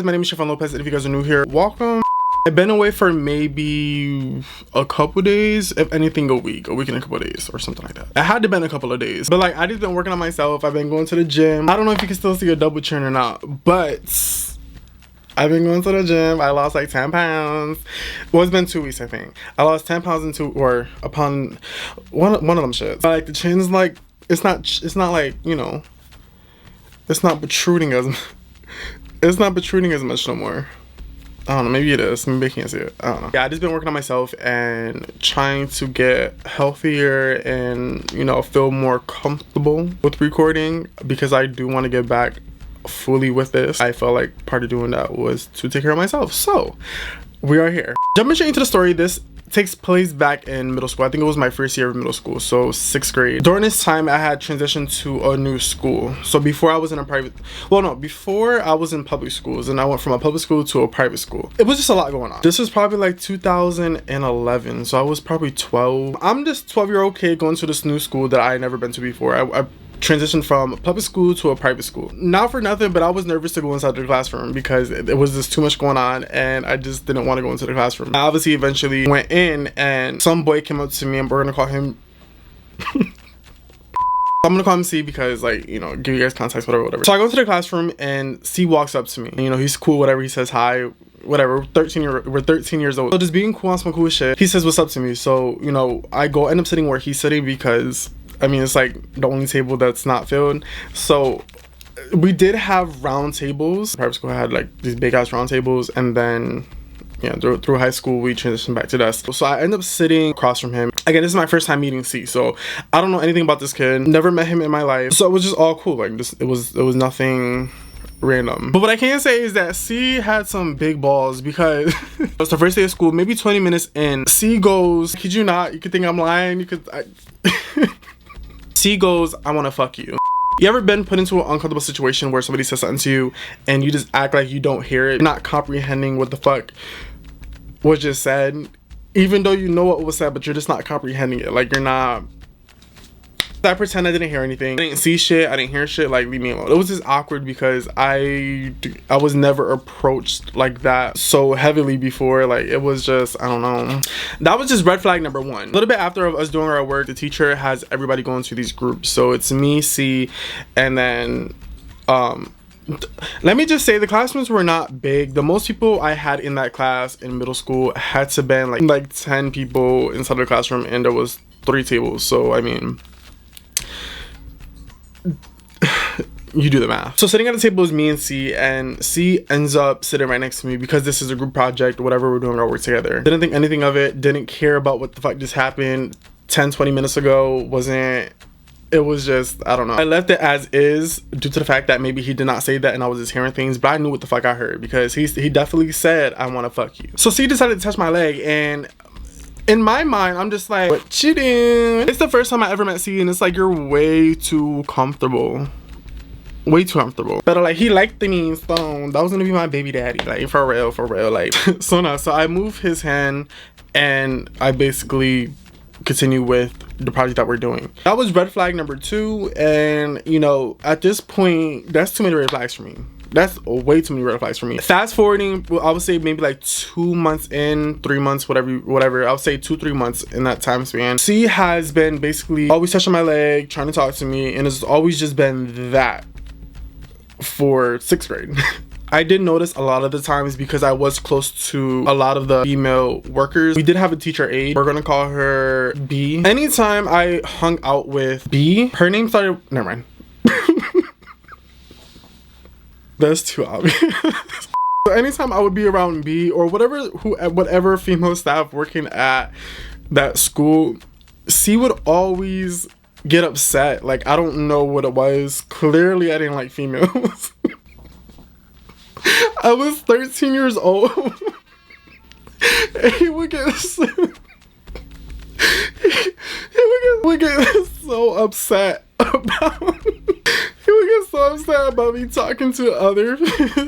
My name is Travon Lopez, and if you guys are new here, welcome. I've been away for maybe a couple days, if anything a week and a couple of days or something like that. It had to been a couple of days, but like I just been working on myself. I've been going to the gym. I don't know if you can still see a double chin or not, but I've been going to the gym. I lost like 10 pounds. Well, it's been 2 weeks, I think. I lost 10 pounds upon one of them shits. But like the chin's like, it's not like, you know, it's not protruding as much no more. I don't know, maybe it is. Maybe I can't see it. I don't know. Yeah, I just been working on myself and trying to get healthier and, you know, feel more comfortable with recording because I do want to get back fully with this. I felt like part of doing that was to take care of myself. So we are here. Jumping straight into the story, this takes place back in middle school. I think it was my first year of middle school, so 6th grade. During this time, I had transitioned to a new school. So before I was in before I was in public schools, and I went from a public school to a private school. It was just a lot going on. This was probably like 2011, so I was probably 12. I'm this 12-year-old kid going to this new school that I had never been to before. I transitioned from public school to a private school. Not for nothing, but I was nervous to go inside the classroom because it was just too much going on and I just didn't want to go into the classroom. I obviously eventually went in and some boy came up to me and we're gonna call him I'm gonna call him C because, like, you know, give you guys context, whatever. So I go to the classroom and C walks up to me. And, you know, he's cool, whatever. He says hi, whatever. We're 13 years old. So just being cool on some cool shit. He says what's up to me. So, you know, I end up sitting where he's sitting because I mean, it's like the only table that's not filled. So we did have round tables. Private school had like these big ass round tables, and then yeah, through high school we transitioned back to desk. So I end up sitting across from him. Again, this is my first time meeting C, so I don't know anything about this kid. Never met him in my life, so it was just all cool. Like this, it was nothing random. But what I can say is that C had some big balls because it was the first day of school, maybe 20 minutes in. C goes, kid you not, you could think I'm lying, C goes, I want to fuck you. You ever been put into an uncomfortable situation where somebody says something to you and you just act like you don't hear it, not comprehending what the fuck was just said, even though you know what was said, but you're just not comprehending it. Like, you're not. I pretend I didn't hear anything. I didn't see shit. I didn't hear shit. Like, leave me alone. It was just awkward because I was never approached like that so heavily before. Like, it was just, I don't know. That was just red flag number one. A little bit after us doing our work, the teacher has everybody going to these groups. So it's me, C, and then let me just say the classrooms were not big. The most people I had in that class in middle school had to been like 10 people inside the classroom, and there was 3 tables. So I mean, you do the math. So sitting at the table is me and C ends up sitting right next to me because this is a group project, whatever, we're doing our work together. Didn't think anything of it, didn't care about what the fuck just happened 10-20 minutes ago. It was just, I don't know. I left it as is due to the fact that maybe he did not say that and I was just hearing things, but I knew what the fuck I heard because he definitely said, I want to fuck you. So C decided to touch my leg, and in my mind, I'm just like, what you doing? It's the first time I ever met C, and it's like, you're way too comfortable. Way too comfortable. But like, he liked me, so that was gonna be my baby daddy. Like, for real. Like, so I move his hand and I basically continue with the project that we're doing. That was red flag number 2, and you know, at this point, that's too many red flags for me. That's way too many red flags for me. Fast forwarding, I would say maybe like 2 months in, 3 months, whatever. I would say 2-3 months in that time span. C has been basically always touching my leg, trying to talk to me, and it's always just been that for 6th grade. I did notice a lot of the times because I was close to a lot of the female workers. We did have a teacher aide. We're gonna call her B. Anytime I hung out with B, her name started, never mind. That's too obvious. So anytime I would be around B or whatever female staff working at that school, C would always get upset. Like, I don't know what it was. Clearly I didn't like females. I was 13 years old. And he would get so upset about me talking to other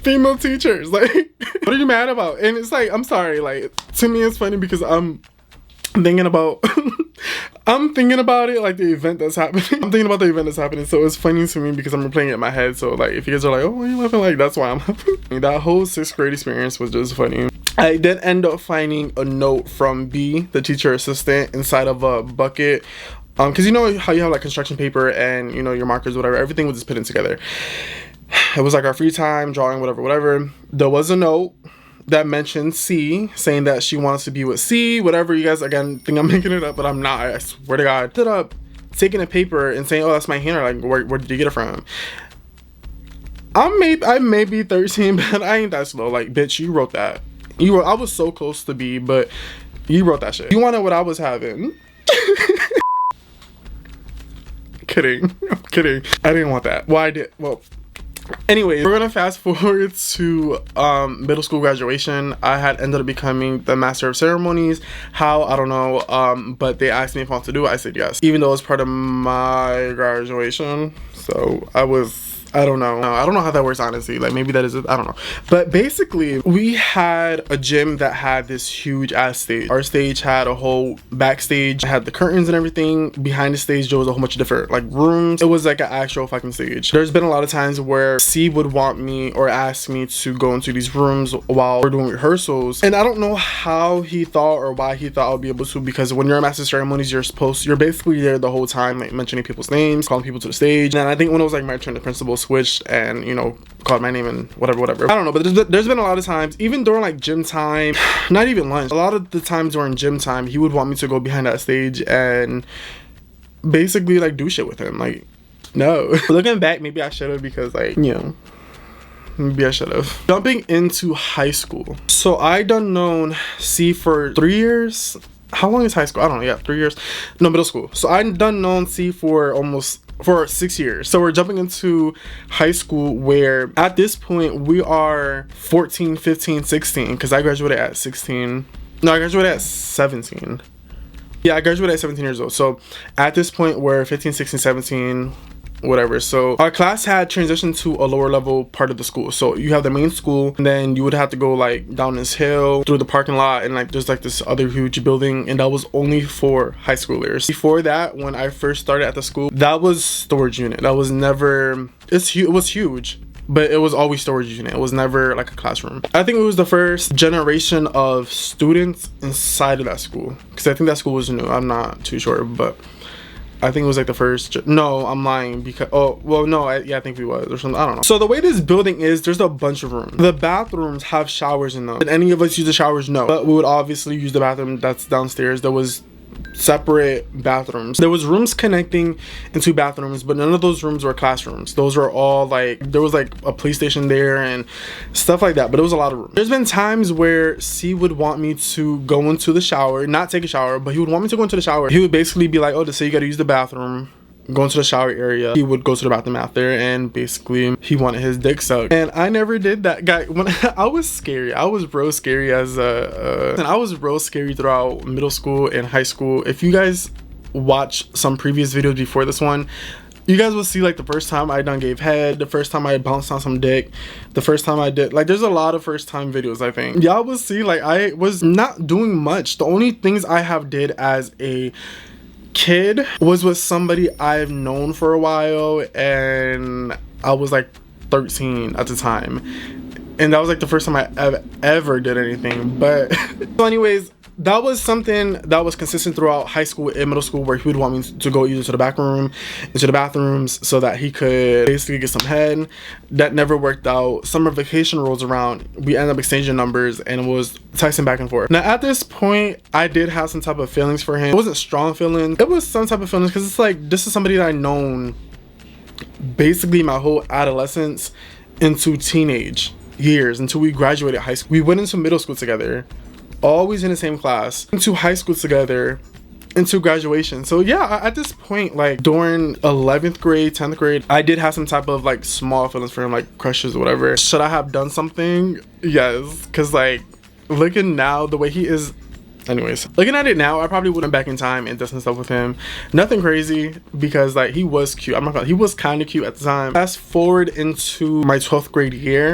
female teachers. Like, what are you mad about? And it's like, I'm sorry, like, to me it's funny because I'm thinking about I'm thinking about it, like the event that's happening. I'm thinking about the event that's happening, so it's funny to me because I'm replaying it in my head. So like, if you guys are like, oh, why are you laughing? Like, that's why I'm laughing. That whole 6th grade experience was just funny. I did end up finding a note from B, the teacher assistant, inside of a bucket. Because you know how you have like construction paper and you know your markers, whatever, everything was just put in together. It was like our free time, drawing, whatever. There was a note that mentioned C, saying that she wants to be with C, whatever. You guys, again, think I'm making it up, but I'm not. I swear to God. Ended up taking a paper and saying, oh, that's my handwriting. Like, where did you get it from? I may be 13, but I ain't that slow. Like, bitch, you wrote that. I was so close to B, but you wrote that shit. You wanted what I was having. Kidding. I'm kidding. I didn't want that. Well, I did. Well, anyways, we're gonna fast forward to middle school graduation. I had ended up becoming the master of ceremonies. How? I don't know. But they asked me if I wanted to do it. I said yes, even though it was part of my graduation. So I don't know. I don't know how that works, honestly. Like, maybe that is it. I don't know. But basically, we had a gym that had this huge ass stage. Our stage had a whole backstage. It had the curtains and everything. Behind the stage, there was a whole bunch of different, like, rooms. It was like an actual fucking stage. There's been a lot of times where C would want me or ask me to go into these rooms while we're doing rehearsals. And I don't know how he thought or why he thought I would be able to, because when you're a master of ceremonies, you're basically there the whole time, like, mentioning people's names, calling people to the stage. And I think when it was, like, my turn, the principal switched and, you know, called my name and whatever. I don't know, but there's been a lot of times, even during like gym time, not even lunch, a lot of the times during gym time, he would want me to go behind that stage and basically like do shit with him. Like, no. Looking back, maybe I should have, because like, you know, maybe I should have. Jumping into high school. So I done known C for 3 years. How long is high school? I don't know. Yeah, 3 years. No, middle school. So I done known C for 6 years. So we're jumping into high school, where at this point we are 14, 15, 16, because I graduated at 16. No, I graduated at 17. Yeah, I graduated at 17 years old. So at this point we're 15, 16, 17, whatever. So our class had transitioned to a lower level part of the school. So you have the main school, and then you would have to go like down this hill through the parking lot, and like there's like this other huge building, and that was only for high schoolers. Before that, when I first started at the school, that was storage unit. That was never, it was huge, but it was always storage unit. It was never like a classroom. I think it was the first generation of students inside of that school, because I think that school was new. I'm not too sure, but I think it was like the first. No, I'm lying, because I think we was or something. I don't know. So the way this building is, there's a bunch of rooms. The bathrooms have showers in them. Did any of us use the showers? No, but we would obviously use the bathroom that's downstairs. There was separate bathrooms. There was rooms connecting into bathrooms, but none of those rooms were classrooms. Those were all like, there was like a police station there and stuff like that, but it was a lot of rooms. There's been times where C would want me to go into the shower, not take a shower, but he would want me to go into the shower. He would basically be like, oh, just say you gotta use the bathroom, go into the shower area. He would go to the bathroom after, and basically he wanted his dick sucked, and I never did that. Guy, when I was scary, I was real scary and I was real scary throughout middle school and high school. If you guys watch some previous videos before this one, you guys will see like the first time I done gave head, the first time I bounced on some dick, the first time I did, like, there's a lot of first time videos. I think y'all will see like I was not doing much. The only things I have did as a kid was with somebody I've known for a while, and I was like 13 at the time, and that was like the first time I ever did anything. But so anyways, that was something that was consistent throughout high school and middle school, where he would want me to go either to the back room, into the bathrooms, so that he could basically get some head. That never worked out. Summer vacation rolls around, we ended up exchanging numbers, and it was texting back and forth. Now at this point, I did have some type of feelings for him. It wasn't strong feelings, it was some type of feelings, because it's like, this is somebody that I've known basically my whole adolescence into teenage years, until we graduated high school. We went into middle school together, always in the same class, into high school together, into graduation. So yeah, at this point, like during 11th grade, 10th grade, I did have some type of like small feelings for him, like crushes or whatever. Should I have done something? Yes, because like looking now, the way he is, anyways, looking at it now, I probably wouldn't back in time and done some stuff with him. Nothing crazy, because like he was cute. I'm not gonna, he was kind of cute at the time. Fast forward into my 12th grade year,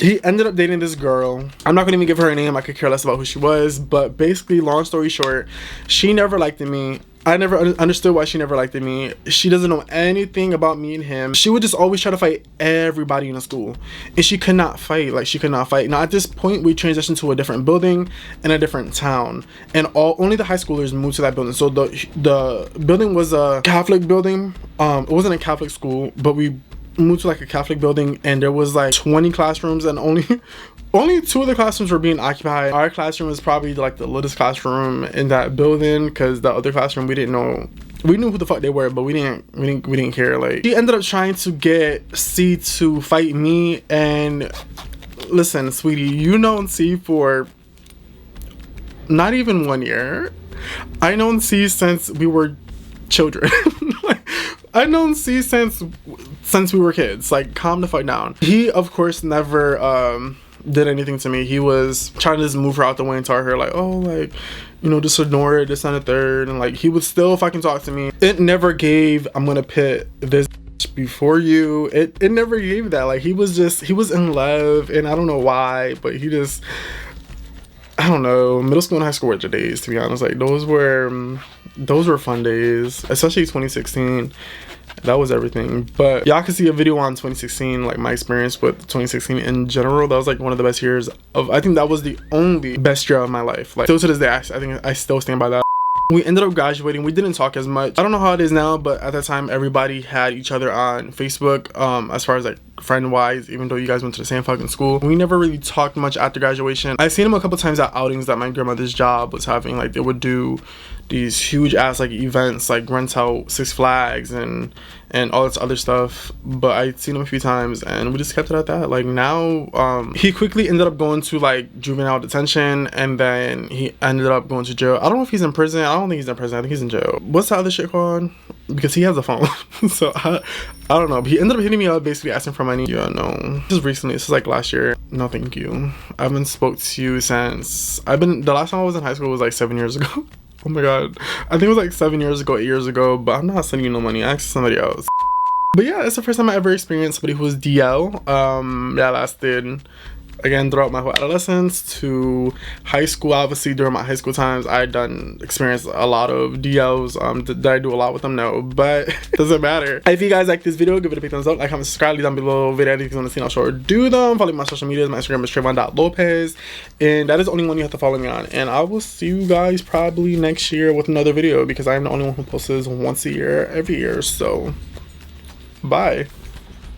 he ended up dating this girl. I'm not gonna even give her a name, I could care less about who she was, but basically, long story short, she never liked me. I never understood why she never liked me. She doesn't know anything about me and him. She would just always try to fight everybody in the school, and she could not fight. Like, she could not fight. Now at this point, we transitioned to a different building in a different town, and only the high schoolers moved to that building. So the building was a Catholic building. It wasn't a Catholic school, but we moved to like a Catholic building, and there was like 20 classrooms, and only 2 of the classrooms were being occupied. Our classroom was probably like the littlest classroom in that building, because the other classroom, we didn't know. We knew who the fuck they were, but we didn't care. Like, she ended up trying to get C to fight me, and listen, sweetie, you known C for not even 1 year. I known C since we were children. Like, I known C since we were kids. Like, calm the fuck down. He, of course, never did anything to me. He was trying to just move her out the way and tell her like, oh, like, you know, just ignore it, this and the third, and like, he would still fucking talk to me. It never gave, I'm gonna pit this before you. It never gave that. Like, he was in love, and I don't know why, but he just, I don't know. Middle school and high school were the days, to be honest. Like, those were fun days, especially 2016. That was everything. But y'all can see a video on 2016, like my experience with 2016 in general. That was like one of the best years of, I think that was the only best year of my life. Like, still to this day, I think I still stand by that. We ended up graduating. We didn't talk as much. I don't know how it is now, but at that time, everybody had each other on Facebook, as far as like friend wise, even though you guys went to the same fucking school. We never really talked much after graduation. I've seen him a couple times at outings that my grandmother's job was having. Like, they would do these huge ass like events, like rent out Six Flags and all this other stuff, but I'd seen him a few times, and we just kept it at that. Like, now he quickly ended up going to like juvenile detention, and then he ended up going to jail. I don't know if he's in prison. I don't think he's in prison. I think he's in jail. What's the other shit called? Because he has a phone. So I don't know, but he ended up hitting me up, basically asking for money. Yeah, no, just recently. This is like last year. No, thank you. I haven't spoke to you since the last time I was in high school was like 7 years ago. Oh my god, I think it was like 7 years ago, 8 years ago, but I'm not sending you no money. I asked somebody else. But yeah, it's the first time I ever experienced somebody who was DL. That lasted, again, throughout my whole adolescence to high school. Obviously, during my high school times, I experienced a lot of DLs. Did I do a lot with them? No, but it doesn't matter. If you guys like this video, give it a big thumbs up, like, comment, subscribe, leave down below video anything you want to see, I'll sure do them. Follow my social medias. My Instagram is Travon.Lopez, and that is the only one you have to follow me on. And I will see you guys probably next year with another video, because I'm the only one who posts once a year, every year. So bye.